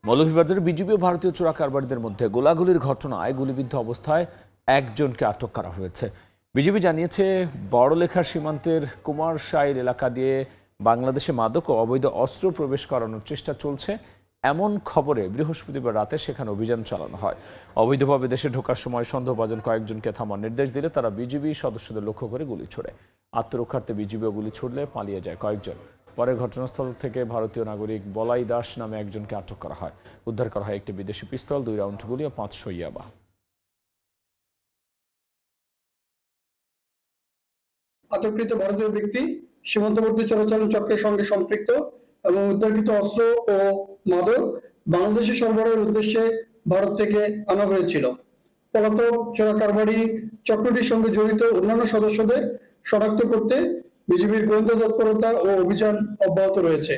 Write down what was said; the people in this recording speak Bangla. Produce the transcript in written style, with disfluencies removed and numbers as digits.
মৌলভীবাজারে বিজিবি ও ভারতীয় চোরা কারবারিদের মধ্যে গোলাগুলির ঘটনায় গুলিবিদ্ধ অবস্থায় একজনকে আটক করা হয়েছে। বিজিবি জানিয়েছে, বড়লেখার সীমান্তের কুমারশাইল এলাকা দিয়ে বাংলাদেশে মাদক ও অবৈধ অস্ত্র প্রবেশ করানোর চেষ্টা চলছে। এমন খবরে বৃহস্পতিবার রাতে সেখানে অভিযান চালানো হয়। অবৈধভাবে দেশে ঢোকার সময় সন্দেহভাজন কয়েকজনকে থামার নির্দেশ দিলে তারা বিজিবি সদস্যদের লক্ষ্য করে গুলি ছোড়ে। আত্মরক্ষার্থে বিজিবিও গুলি ছুড়লে পালিয়ে যায় কয়েকজন। পরে ঘটনাস্থল থেকে ভারতীয় নাগরিক বলাই দাস নামে একজনকে আটক করা হয়। উদ্ধার করা হয় একটি বিদেশি পিস্তল, 2 রাউন্ড গুলি ও 500 ইয়াবা। আটককৃত ভারতীয় ব্যক্তি সীমান্তবর্তী চোরাচালান চক্রের সঙ্গে সম্পৃক্ত এবং উদ্ধারকৃত অস্ত্র ও মাদক বাংলাদেশে সরবরাহের উদ্দেশ্যে ভারত থেকে আনা হয়েছিল। পলাতক চোরা কারবারি চক্রটির সঙ্গে জড়িত অন্যান্য সদস্যদের শনাক্ত করতে বিজিবির গোয়েন্দা তৎপরতা ও অভিযান অব্যাহত রয়েছে।